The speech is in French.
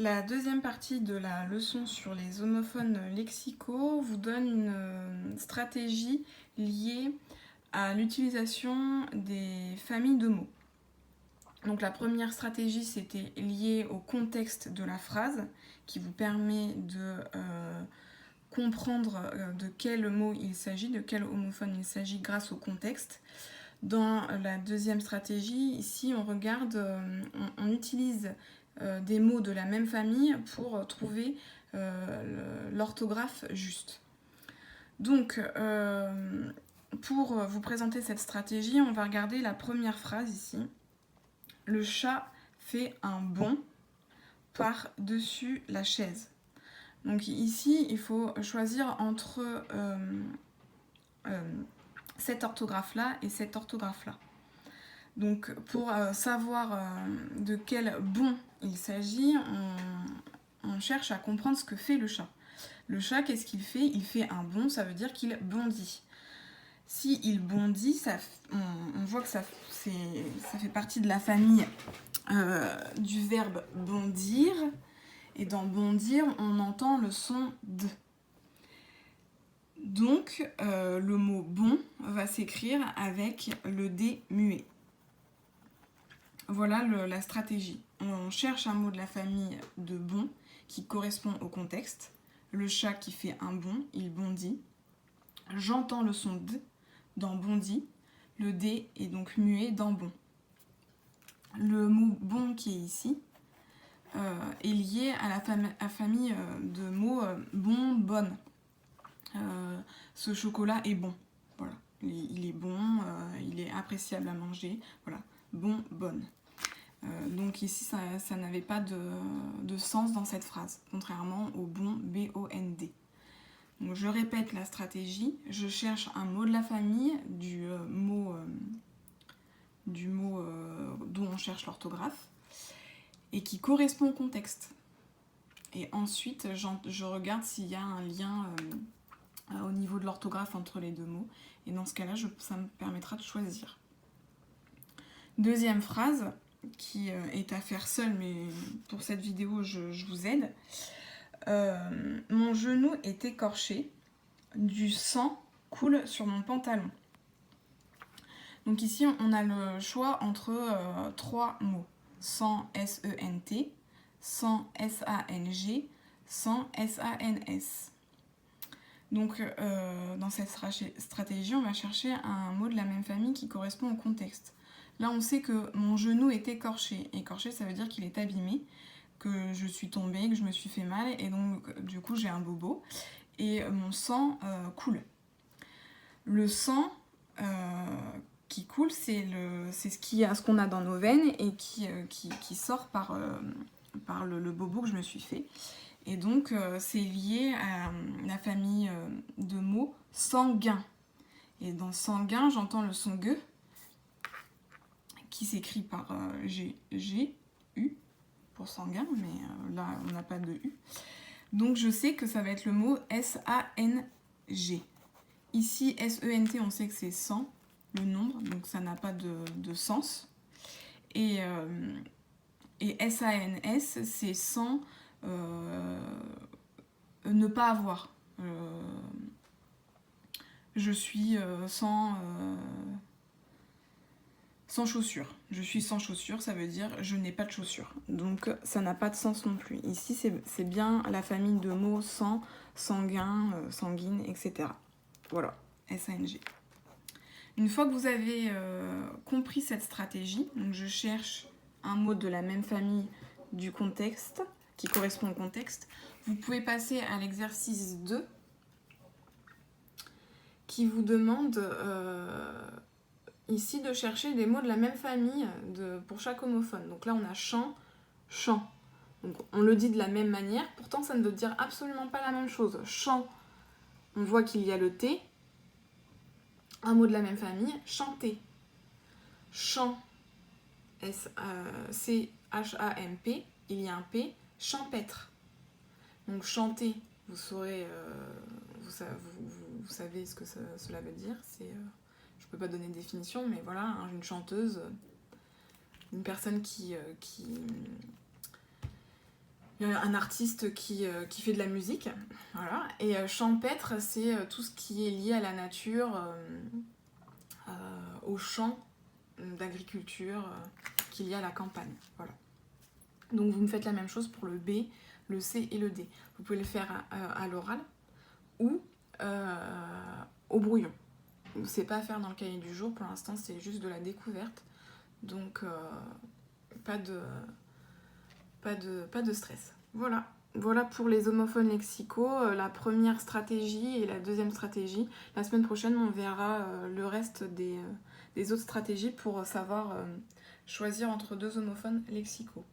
La deuxième partie de la leçon sur les homophones lexicaux vous donne une stratégie liée à l'utilisation des familles de mots. Donc la première stratégie, c'était liée au contexte de la phrase, qui vous permet de comprendre de quel mot il s'agit, de quel homophone il s'agit grâce au contexte. Dans la deuxième stratégie, ici on regarde, on utilise des mots de la même famille pour trouver l'orthographe juste. Donc, pour vous présenter cette stratégie, on va regarder la première phrase ici. Le chat fait un bond par-dessus la chaise. Donc ici, il faut choisir entre cette orthographe-là et cette orthographe-là. Donc pour savoir de quel bond il s'agit, on cherche à comprendre ce que fait le chat. Le chat, qu'est-ce qu'il fait? Il fait un bond, ça veut dire qu'il bondit. Si il bondit, on voit que ça fait partie de la famille du verbe bondir. Et dans bondir, on entend le son D. Donc, le mot bon va s'écrire avec le D muet. Voilà la stratégie. On cherche un mot de la famille de bon qui correspond au contexte. Le chat qui fait un bond, il bondit. J'entends le son D dans bondi. Le D est donc muet dans bon. Le mot bon qui est ici est lié à la famille de mots bon, bonne. Ce chocolat est bon. Voilà. Il est bon, il est appréciable à manger. Voilà. Bon, bonne. Donc ici, ça n'avait pas de sens dans cette phrase, contrairement au bon, B-O-N-D. Donc je répète la stratégie, je cherche un mot de la famille du mot dont on cherche l'orthographe et qui correspond au contexte. Et ensuite, je regarde s'il y a un lien au niveau de l'orthographe entre les deux mots. Et dans ce cas-là, ça me permettra de choisir. Deuxième phrase, qui est à faire seule, mais pour cette vidéo, je vous aide. Mon genou est écorché, du sang coule sur mon pantalon. Donc ici, on a le choix entre trois mots. Sang, S-E-N-T, sang, S-A-N-G, sang, S-A-N-S. Donc dans cette stratégie, on va chercher un mot de la même famille qui correspond au contexte. Là, on sait que mon genou est écorché. Écorché, ça veut dire qu'il est abîmé, que je suis tombée, que je me suis fait mal, et donc du coup, j'ai un bobo. Et mon sang coule. Le sang qui coule, c'est ce qu'on a dans nos veines et qui sort par le bobo que je me suis fait. Et donc, c'est lié à la famille de mots sanguin. Et dans sanguin, j'entends le son G, qui s'écrit par G-U, pour sanguin, mais là, on n'a pas de U. Donc, je sais que ça va être le mot S-A-N-G. Ici, S-E-N-T, on sait que c'est 100, le nombre, donc ça n'a pas de sens. Et S-A-N-S, c'est 100... ne pas avoir. Je suis sans chaussures. Je suis sans chaussures, ça veut dire je n'ai pas de chaussures. Donc ça n'a pas de sens non plus. Ici, c'est bien la famille de mots sang, sanguin, sanguine, etc. Voilà, S-A-N-G. Une fois que vous avez compris cette stratégie, donc je cherche un mot de la même famille du contexte, qui correspond au contexte, vous pouvez passer à l'exercice 2 qui vous demande ici de chercher des mots de la même famille pour chaque homophone. Donc là, on a chant, chant. Donc on le dit de la même manière, pourtant ça ne veut dire absolument pas la même chose. Chant, on voit qu'il y a le T. Un mot de la même famille, chanter. Chant, C-H-A-M-P, il y a un P, champêtre. Donc chanter, vous saurez, vous savez ce que cela veut dire. Je ne peux pas donner de définition, mais voilà, une chanteuse, une personne qui un artiste qui fait de la musique, voilà. Et champêtre, c'est tout ce qui est lié à la nature, aux champs d'agriculture qu'il y a à la campagne, voilà. Donc vous me faites la même chose pour le B, le C et le D. Vous pouvez le faire à l'oral ou au brouillon. C'est pas à faire dans le cahier du jour, pour l'instant c'est juste de la découverte, donc pas de stress. Voilà pour les homophones lexicaux, la première stratégie et la deuxième stratégie. La semaine prochaine, on verra le reste des autres stratégies pour savoir choisir entre deux homophones lexicaux.